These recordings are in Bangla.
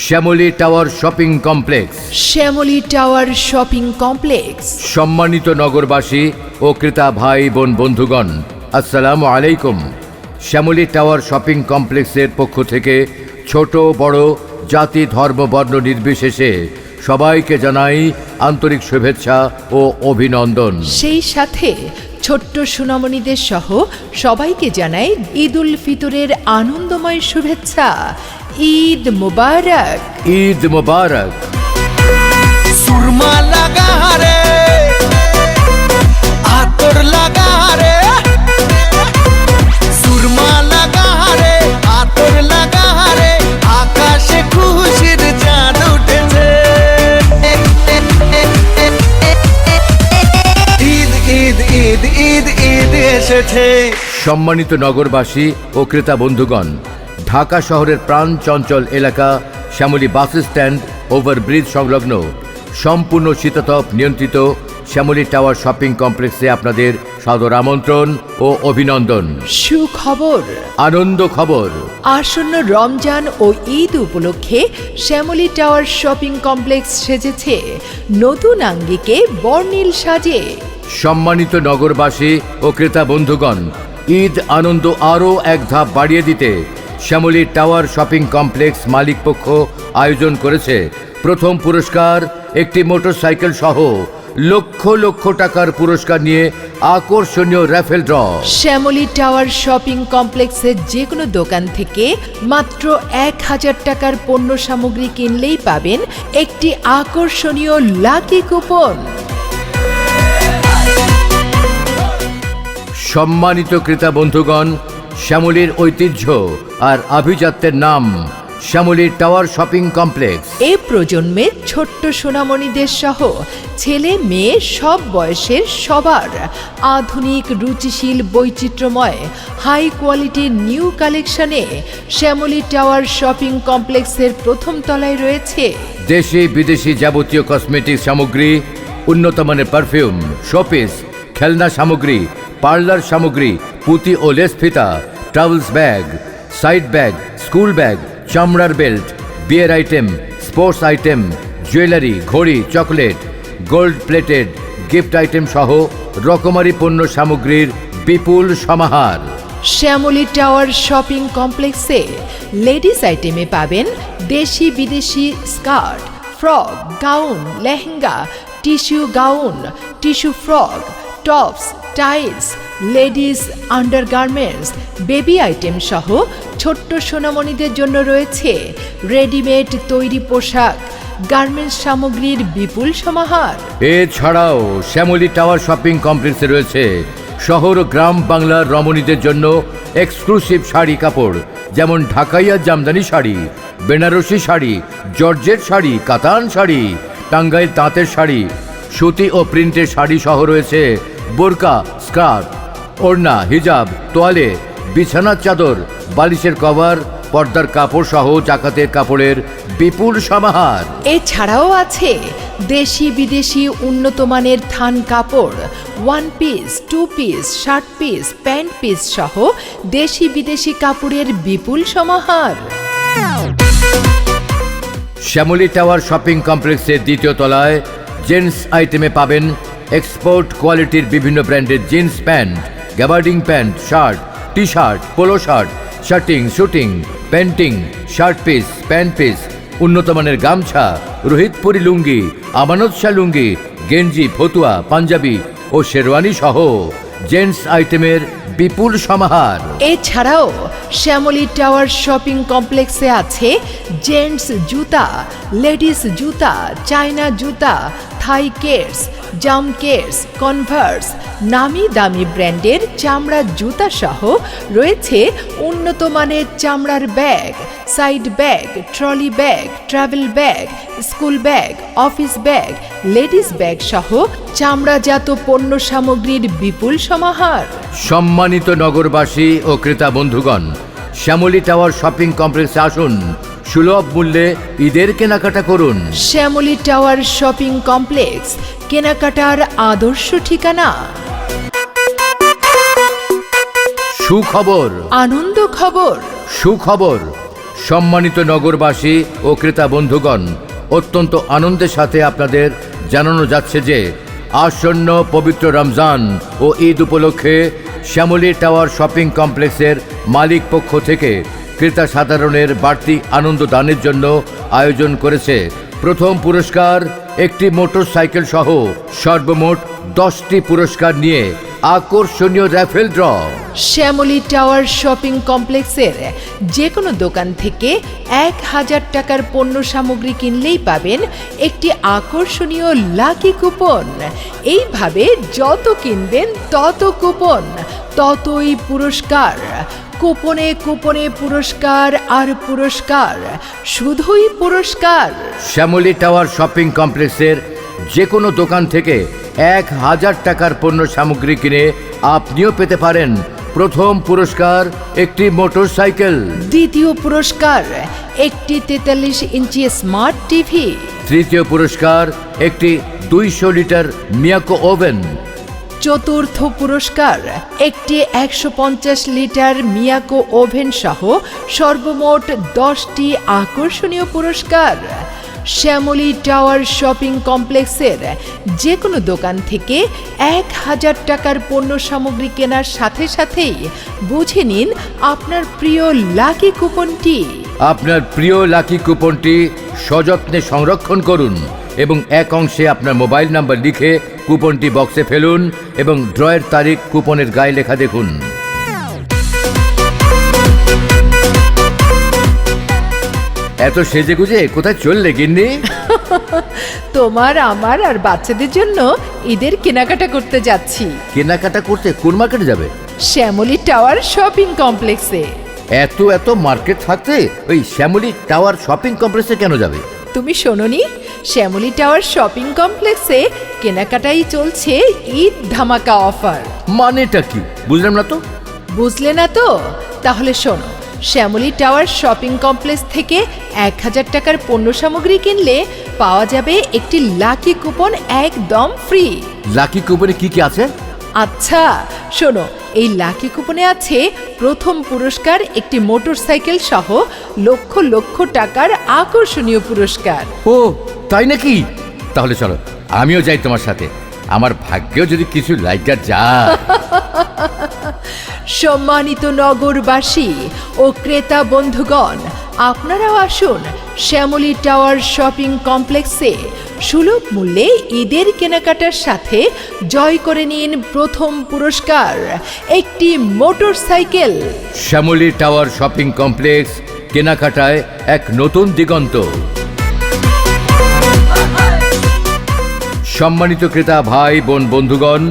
Shyamoli tower shopping complex. Shyamoli tower shopping complex. সম্মানিত নগরবাসী ও ক্রেতা ভাই বোন বন্ধুগণ, আসসালামু আলাইকুম। শ্যামলী টাওয়ার শপিং কমপ্লেক্সের পক্ষ থেকে ছোট বড়, জাতি ধর্ম বর্ণ নির্বিশেষে সবাইকে জানাই আন্তরিক শুভেচ্ছা ও অভিনন্দন। সেই সাথে ছোট্ট সুনামণীদের সহ সবাইকে জানাই ঈদ উল ফিতরের আনন্দময় শুভেচ্ছা। ঈদ মুবারক। ঈদ মুবারক। সুরমা লাগা রে, আতর লাগা রে, সুরমা লাগা রে, আতর লাগা রে, আকাশে খুশির চাঁদ উঠেছে। ঈদ ঈদ ঈদ ঈদ ঈদ এসেছে। সম্মানিত নগরবাসী ও ক্রেতা বন্ধুগণ, ঢাকা শহরের প্রাণ চঞ্চল এলাকা শ্যামলী বাস স্ট্যান্ড ওভারব্রিজ সংলগ্ন সম্পূর্ণ শীতাতপ নিয়ন্ত্রিত শ্যামলী টাওয়ার শপিং কমপ্লেক্সে আপনাদের সাদর আমন্ত্রণ ও অভিনন্দন। সুখবর, আনন্দ খবর। আসন্ন রমজান ও ঈদ উপলক্ষে শ্যামলী টাওয়ার শপিং কমপ্লেক্স সেজেছে নতুন আঙ্গিকে বর্ণিল সাজে। সম্মানিত নগরবাসী ও ক্রেতা বন্ধুগণ, ঈদ আনন্দ আরও এক ধাপ বাড়িয়ে দিতে শ্যামলী টাওয়ার শপিং কমপ্লেক্স মালিকপক্ষ আয়োজন করেছে প্রথম পুরস্কার একটি মোটরসাইকেল সহ লক্ষ লক্ষ টাকার পুরস্কার নিয়ে আকর্ষণীয় raffle draw. Shyamoli tower shopping কমপ্লেক্সের যে কোনো দোকান থেকে মাত্র 1000 টাকার পণ্য সামগ্রী কিনলেই পাবেন একটি আকর্ষণীয় লাকি কুপন। সম্মানিত ক্রেতা বন্ধুগণ, শ্যামলীর ঐতিহ্য আর আভিজাত্যের নাম শ্যামলী টাওয়ার শপিং কমপ্লেক্স। এ প্রজন্মে ছোট্ট সোনামণিদের সহ ছেলে মেয়ে সব বয়সের সবার আধুনিক রুচিশীল বৈচিত্র্যময় হাই কোয়ালিটির নিউ কালেকশনে শ্যামলী টাওয়ার শপিং কমপ্লেক্সের প্রথম তলায় রয়েছে দেশি বিদেশি যাবতীয় কসমেটিক সামগ্রী, উন্নত মানের পারফিউম, শোপিস, খেলনা সামগ্রী, পার্লার সামগ্রী, পুঁতি ও লেস ফিতা, travels bag, side bag, school bag, চামড়ার বেল্ট, বিয়ার আইটেম, স্পোর্টস আইটেম, জুয়েলারি, ঘড়ি, chocolate, gold plated gift item সহ রকমারি পণ্য সামগ্রীর বিপুল সমাহার। শ্যামলী টাওয়ার শপিং কমপ্লেক্সে লেডিস আইটেমে পাবেন দেশি বিদেশি skirt, frock, gown, lehenga, tissue gown, tissue frock, tops, tiles, ladies undergarments, baby item সহ ছোট্ট সোনামণিদের জন্য রয়েছে রেডিমেড তৈরি পোশাক, গার্মেন্টস সামগ্রীর বিপুল সমাহার। এছাড়াও শ্যামলী টাওয়ার শপিং কমপ্লেক্সে রয়েছে শহর ও গ্রাম বাংলার রমণীদের জন্য এক্সক্লুসিভ শাড়ি কাপড়, যেমন ঢাকাইয়া জামদানি শাড়ি, বেনারসি শাড়ি, জর্জেট শাড়ি, কাতান শাড়ি, টাঙ্গাইল তাঁতের শাড়ি, সুতি ও প্রিন্টের শাড়ি সহ রয়েছে বোরকা, স্কার্ফ, ওড়না, হিজাব, তোয়ালে, বিছানার চাদর, বালিশের কভার, পর্দার কাপড় সহ জাকাতের কাপড়ের বিপুল সমাহার। এছাড়াও আছে দেশি বিদেশি উন্নত মানের থান কাপড়, one piece, two piece, shirt piece, pant piece সহ দেশি বিদেশি কাপড়ের বিপুল সমাহার। শ্যামলী টাওয়ার শপিং কমপ্লেক্সের দ্বিতীয় তলায় জেন্টস আইটেমে পাবেন এক্সপোর্ট কোয়ালিটির বিভিন্ন ব্র্যান্ডের jeans pant, gabardine pant, shirt, T shirt, polo shirt, shirting, suiting, panting, shirt piece, pant piece, উন্নত মানের গামছা, রোহিতপুরি লুঙ্গি, আমানত শাহ লুঙ্গি, গেঞ্জি, ফতুয়া, পাঞ্জাবি ও শেরওয়ানি সহ জেন্টস আইটেমের বিপুল সমাহার। এছাড়াও শ্যামলী টাওয়ার শপিং কমপ্লেক্সে আছে জেন্টস জুতা, লেডিস জুতা, চায়না জুতা, থাই কেটস, জাম কেটস, কনভার্স, নামি দামি ব্র্যান্ডের চামড়ার জুতা সহ রয়েছে উন্নত মানের চামড়ার bag, side bag, trolley bag, travel bag, school bag, office bag, ladies bag সহ চামড়াজাত পণ্য সামগ্রীর বিপুল সমাহার। সম্মানিত নগরবাসী ও ক্রেতা বন্ধুগণ, শ্যামলী টাওয়ার শপিং কমপ্লেক্সে আসুন, সুলভ মূল্যে ঈদের কেনাকাটা করুন। শ্যামলী টাওয়ার শপিং কমপ্লেক্স, কেনাকাটার আদর্শ ঠিকানা। সুখবর, আনন্দ খবর, সুখবর। সম্মানিত নগরবাসী ও ক্রেতা বন্ধুগণ, অত্যন্ত আনন্দের সাথে আপনাদের জানানো যাচ্ছে যে আসন্ন পবিত্র রমজান ও ঈদ উপলক্ষে শ্যামলী টাওয়ার শপিং কমপ্লেক্সের মালিক পক্ষ থেকে ক্রেতা সাধারণের বাড়তি আনন্দ দানের জন্য আয়োজন করেছে প্রথম পুরস্কার একটি মোটরসাইকেল সহ সর্বমোট 10টি পুরস্কার নিয়ে আকর্ষণীয় raffle draw. Shyamoli tower shopping কমপ্লেক্সের যে কোনো দোকান থেকে 1000 টাকার পণ্য সামগ্রী কিনলেই পাবেন একটি আকর্ষণীয় লাকি কুপন। এইভাবে যত কিনবেন তত কুপন, ততই পুরস্কার। কুপনে কুপনে পুরস্কার আর পুরস্কার, শুধুই পুরস্কার। শ্যামলী টাওয়ার শপিং কমপ্লেক্সের যে কোনো দোকান থেকে 1000 টাকার পণ্য সামগ্রী কিনে আপনিও পেতে পারেন প্রথম পুরস্কার একটি মোটরসাইকেল, দ্বিতীয় পুরস্কার একটি 43 ইঞ্চি স্মার্ট টিভি, তৃতীয় পুরস্কার একটি 200 লিটার মিয়াকো ওভেন, চতুর্থ পুরস্কার একটি 150 লিটার মিয়াকো ওভেন সহ সর্বমোট 10টি আকর্ষণীয় পুরস্কার। শ্যামলী টাওয়ার শপিং কমপ্লেক্সের যে কোনো দোকান থেকে 1000 টাকার পণ্য সামগ্রী কেনার সাথে সাথেই বুঝে নিন আপনার প্রিয় লাকি কুপনটি। আপনার প্রিয় লাকি কুপনটি সযত্নে সংরক্ষণ করুন এবং এক অংশে আপনার মোবাইল নাম্বার লিখে কুপনটি বক্সে ফেলুন এবং ড্রয়ের তারিখ কুপনের গায়ে লেখা দেখুন। এত সেজেগুজে কোথায় চললে গিন্নি? তোমার, আমার আর বাচ্চাদের জন্য ঈদের কেনাকাটা করতে যাচ্ছি। কেনাকাটা করতে কোন মার্কেটে যাবে? শ্যামলী টাওয়ার শপিং কমপ্লেক্সে। এত এত মার্কেট থাকতে ওই শ্যামলী টাওয়ার শপিং কমপ্লেক্সে কেন যাবে? তুমি শোনোনি? শ্যামলী টাওয়ার শপিং কমপ্লেক্সে কেনাকাটাই চলছে ঈদ ধামাকা অফার। মানেটা কি বুঝলাম না তো। বুঝলে না তো? তাহলে শোনো, শ্যামলী টাওয়ার শপিং কমপ্লেক্স থেকে 1000 টাকার পণ্য সামগ্রী কিনলে পাওয়া যাবে একটি লাকি কুপন একদম ফ্রি। লাকি কুপনে কি কি আছে? আচ্ছা শোনো, এই লাকি কুপনে আছে প্রথম পুরস্কার একটি মোটরসাইকেল সহ লক্ষ লক্ষ টাকার আকর্ষণীয় পুরস্কার। ও তাই নাকি? তাহলে চলো আমিও যাই তোমার সাথে, আমার ভাগ্যেও যদি কিছু লাইকা যায়। সম্মানিত নগরবাসী ও ক্রেতা বন্ধুগণ, আপনারাও আসুন শ্যামলী টাওয়ার শপিং কমপ্লেক্সে সুলভ মূল্যে ঈদের কেনাকাটার সাথে জয় করে নিন প্রথম পুরস্কার একটি motorcycle. Shyamoli tower shopping complex, কেনাকাটায় এক নতুন দিগন্ত। সম্মানিত ক্রেতা ভাই বোন বন্ধুগণ,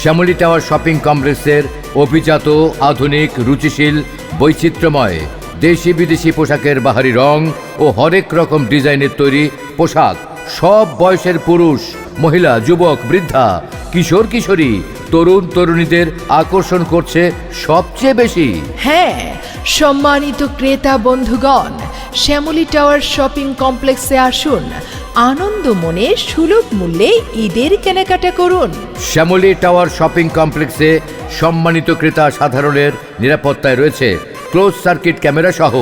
শ্যামলী টাওয়ার শপিং কমপ্লেক্সের অভিজাত, আধুনিক, রুচিশীল, বৈচিত্র্যময় দেশি বিদেশি পোশাকের বাহারি রং ও হরেক রকম ডিজাইনের তৈরি পোশাক সব বয়সের পুরুষ, মহিলা, যুবক, বৃদ্ধা, কিশোর কিশোরী, তরুণ তরুণীদের আকর্ষণ করছে সবচেয়ে বেশি। হ্যাঁ, সম্মানিত ক্রেতা বন্ধুগণ, শ্যামলী টাওয়ার শপিং কমপ্লেক্সে আসুন, আনন্দ মনে সুলভ মূল্যে ঈদের কেনাকাটা করুন। শ্যামলী টাওয়ার শপিং কমপ্লেক্সে সম্মানিত ক্রেতা সাধারণের নিরাপত্তায় রয়েছে ক্লোজ সার্কিট ক্যামেরা সহ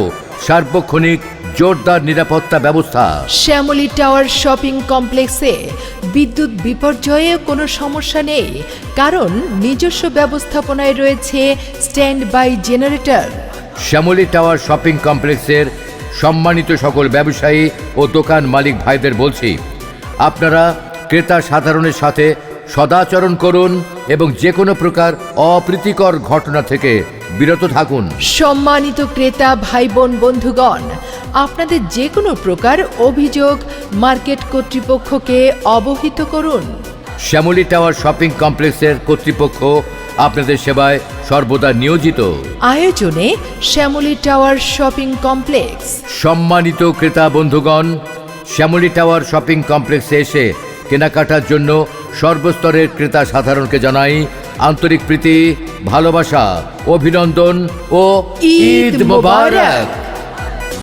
সার্বক্ষণিক জোরদার নিরাপত্তা ব্যবস্থা। শ্যামলী টাওয়ার শপিং কমপ্লেক্সে বিদ্যুৎ বিপর্যয়ে কোনো সমস্যা নেই, কারণ নিজস্ব ব্যবস্থাপনায় রয়েছে stand by generator. Shyamoli tower shopping কমপ্লেক্সের সম্মানিত সকল ব্যবসায়ী ও দোকান মালিক ভাইদের বলছি, আপনারা ক্রেতা সাধারণের সাথে সদাচরণ করুন এবং যে কোনো প্রকার অপ্রীতিকর ঘটনা থেকে বিরত থাকুন। সম্মানিত ক্রেতা ভাই বোন বন্ধুগণ, আপনাদের যে কোনো প্রকার অভিযোগ মার্কেট কর্তৃপক্ষকে অবহিত করুন। শ্যামলী টাওয়ার শপিং কমপ্লেক্সের কর্তৃপক্ষ আপনাদের সেবায় সর্বদা নিয়োজিত। আয়োজনে শ্যামলী টাওয়ার শপিং কমপ্লেক্স। সম্মানিত ক্রেতা বন্ধুগণ, শ্যামলী টাওয়ার শপিং কমপ্লেক্সে এসে কেনাকাটার জন্য সর্বস্তরের ক্রেতা সাধারণকে জানাই আন্তরিক প্রীতি, ভালোবাসা, অভিনন্দন ও ঈদ মোবারক।